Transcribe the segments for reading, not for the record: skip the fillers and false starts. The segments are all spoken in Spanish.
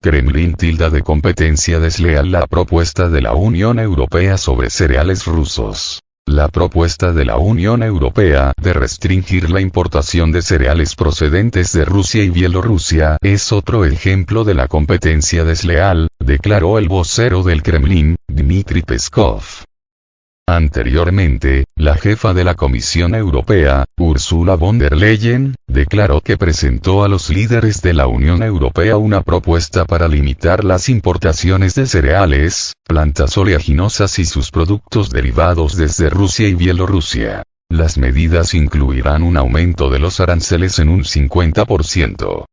Kremlin tilda de competencia desleal la propuesta de la Unión Europea sobre cereales rusos. La propuesta de la Unión Europea de restringir la importación de cereales procedentes de Rusia y Bielorrusia es otro ejemplo de la competencia desleal, declaró el vocero del Kremlin, Dmitry Peskov. Anteriormente, la jefa de la Comisión Europea, Ursula von der Leyen, declaró que presentó a los líderes de la Unión Europea una propuesta para limitar las importaciones de cereales, plantas oleaginosas y sus productos derivados desde Rusia y Bielorrusia. Las medidas incluirán un aumento de los aranceles en un 50%.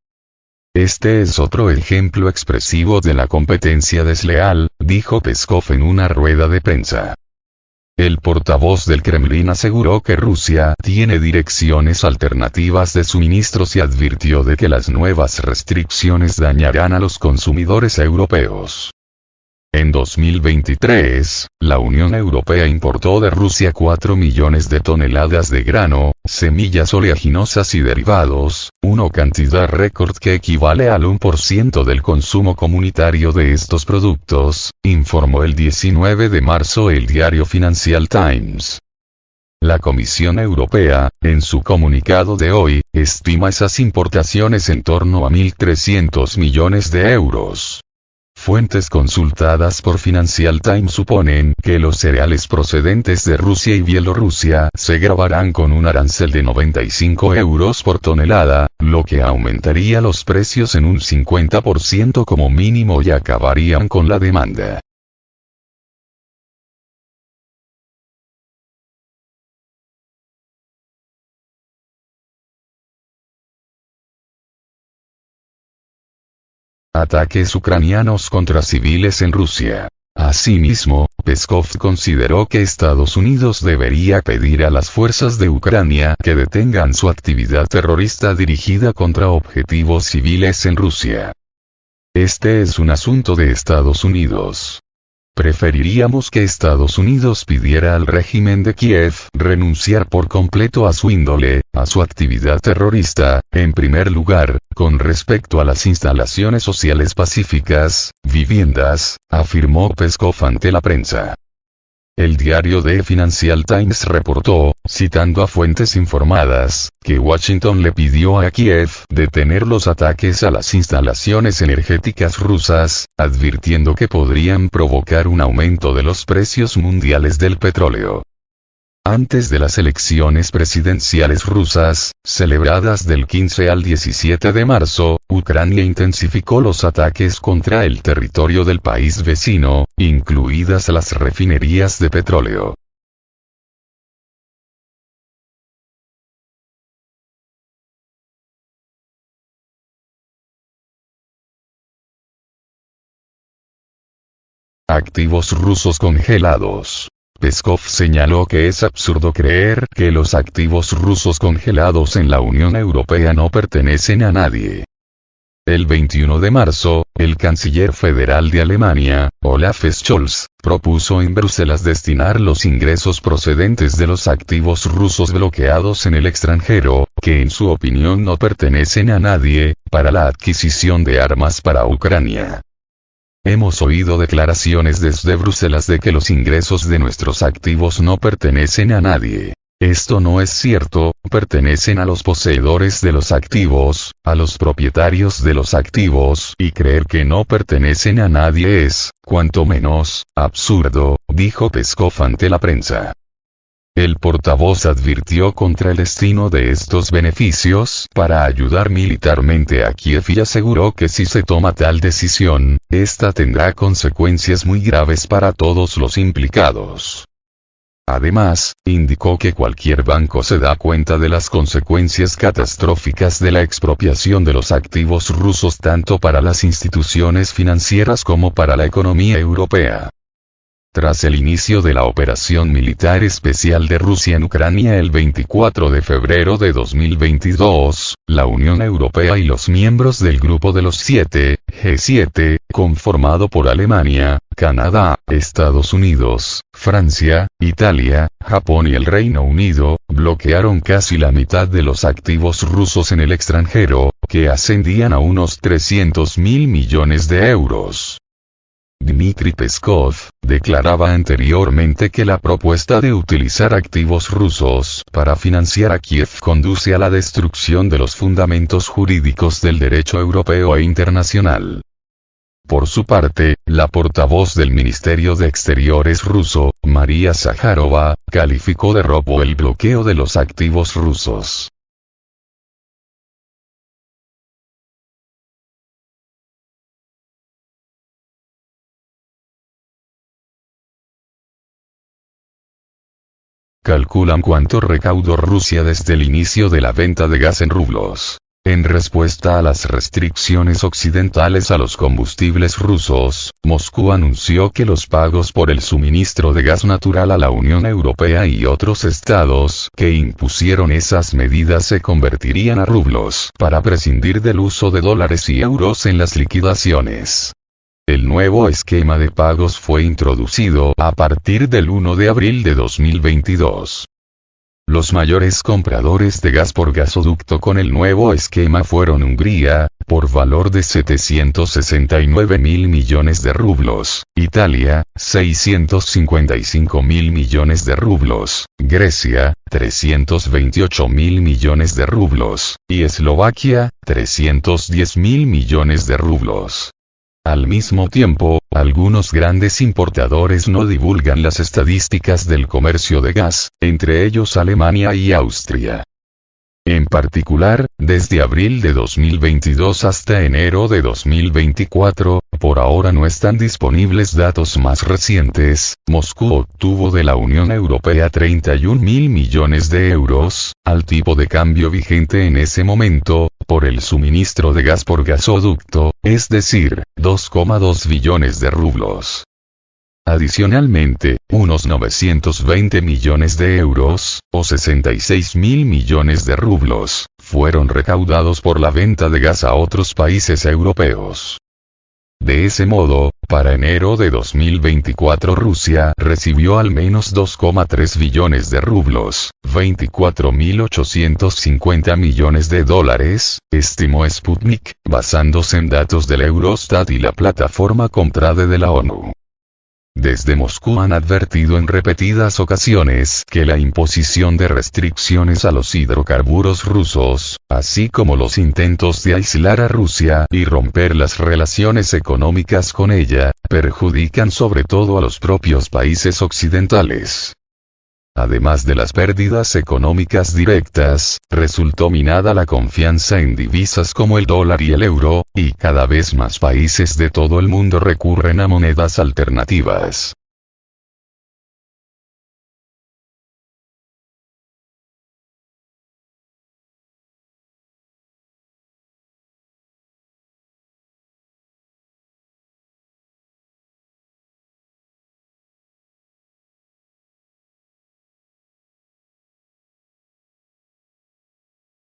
Este es otro ejemplo expresivo de la competencia desleal, dijo Peskov en una rueda de prensa. El portavoz del Kremlin aseguró que Rusia tiene direcciones alternativas de suministros y advirtió de que las nuevas restricciones dañarán a los consumidores europeos. En 2023, la Unión Europea importó de Rusia 4 millones de toneladas de grano, semillas oleaginosas y derivados, una cantidad récord que equivale al 1% del consumo comunitario de estos productos, informó el 19 de marzo el diario Financial Times. La Comisión Europea, en su comunicado de hoy, estima esas importaciones en torno a 1.300 millones de euros. Fuentes consultadas por Financial Times suponen que los cereales procedentes de Rusia y Bielorrusia se gravarán con un arancel de 95 euros por tonelada, lo que aumentaría los precios en un 50% como mínimo y acabarían con la demanda. Ataques ucranianos contra civiles en Rusia. Asimismo, Peskov consideró que Estados Unidos debería pedir a las fuerzas de Ucrania que detengan su actividad terrorista dirigida contra objetivos civiles en Rusia. Este es un asunto de Estados Unidos. Preferiríamos que Estados Unidos pidiera al régimen de Kiev renunciar por completo a su índole, a su actividad terrorista, en primer lugar, con respecto a las instalaciones sociales pacíficas, viviendas, afirmó Peskov ante la prensa. El diario The Financial Times reportó, citando a fuentes informadas, que Washington le pidió a Kiev detener los ataques a las instalaciones energéticas rusas, advirtiendo que podrían provocar un aumento de los precios mundiales del petróleo. Antes de las elecciones presidenciales rusas, celebradas del 15 al 17 de marzo, Ucrania intensificó los ataques contra el territorio del país vecino, incluidas las refinerías de petróleo. Activos rusos congelados. Peskov señaló que es absurdo creer que los activos rusos congelados en la Unión Europea no pertenecen a nadie. El 21 de marzo, el canciller federal de Alemania, Olaf Scholz, propuso en Bruselas destinar los ingresos procedentes de los activos rusos bloqueados en el extranjero, que en su opinión no pertenecen a nadie, para la adquisición de armas para Ucrania. Hemos oído declaraciones desde Bruselas de que los ingresos de nuestros activos no pertenecen a nadie. Esto no es cierto, pertenecen a los poseedores de los activos, a los propietarios de los activos, y creer que no pertenecen a nadie es, cuanto menos, absurdo, dijo Peskov ante la prensa. El portavoz advirtió contra el destino de estos beneficios para ayudar militarmente a Kiev y aseguró que si se toma tal decisión, esta tendrá consecuencias muy graves para todos los implicados. Además, indicó que cualquier banco se da cuenta de las consecuencias catastróficas de la expropiación de los activos rusos tanto para las instituciones financieras como para la economía europea. Tras el inicio de la operación militar especial de Rusia en Ucrania el 24 de febrero de 2022, la Unión Europea y los miembros del Grupo de los Siete, G7, conformado por Alemania, Canadá, Estados Unidos, Francia, Italia, Japón y el Reino Unido, bloquearon casi la mitad de los activos rusos en el extranjero, que ascendían a unos 300.000 millones de euros. Dmitry Peskov declaraba anteriormente que la propuesta de utilizar activos rusos para financiar a Kiev conduce a la destrucción de los fundamentos jurídicos del derecho europeo e internacional. Por su parte, la portavoz del Ministerio de Exteriores ruso, María Zakharova, calificó de robo el bloqueo de los activos rusos. Calculan cuánto recaudó Rusia desde el inicio de la venta de gas en rublos. En respuesta a las restricciones occidentales a los combustibles rusos, Moscú anunció que los pagos por el suministro de gas natural a la Unión Europea y otros estados que impusieron esas medidas se convertirían a rublos para prescindir del uso de dólares y euros en las liquidaciones. El nuevo esquema de pagos fue introducido a partir del 1 de abril de 2022. Los mayores compradores de gas por gasoducto con el nuevo esquema fueron Hungría, por valor de 769.000 millones de rublos, Italia, 655.000 millones de rublos, Grecia, 328.000 millones de rublos, y Eslovaquia, 310.000 millones de rublos. Al mismo tiempo, algunos grandes importadores no divulgan las estadísticas del comercio de gas, entre ellos Alemania y Austria. En particular, desde abril de 2022 hasta enero de 2024, por ahora no están disponibles datos más recientes, Moscú obtuvo de la Unión Europea 31.000 millones de euros, al tipo de cambio vigente en ese momento, por el suministro de gas por gasoducto, es decir, 2,2 billones de rublos. Adicionalmente, unos 920 millones de euros, o 66.000 millones de rublos, fueron recaudados por la venta de gas a otros países europeos. De ese modo, para enero de 2024 Rusia recibió al menos 2,3 billones de rublos, 24.850 millones de dólares, estimó Sputnik, basándose en datos del Eurostat y la plataforma Comtrade de la ONU. Desde Moscú han advertido en repetidas ocasiones que la imposición de restricciones a los hidrocarburos rusos, así como los intentos de aislar a Rusia y romper las relaciones económicas con ella, perjudican sobre todo a los propios países occidentales. Además de las pérdidas económicas directas, resultó minada la confianza en divisas como el dólar y el euro, y cada vez más países de todo el mundo recurren a monedas alternativas.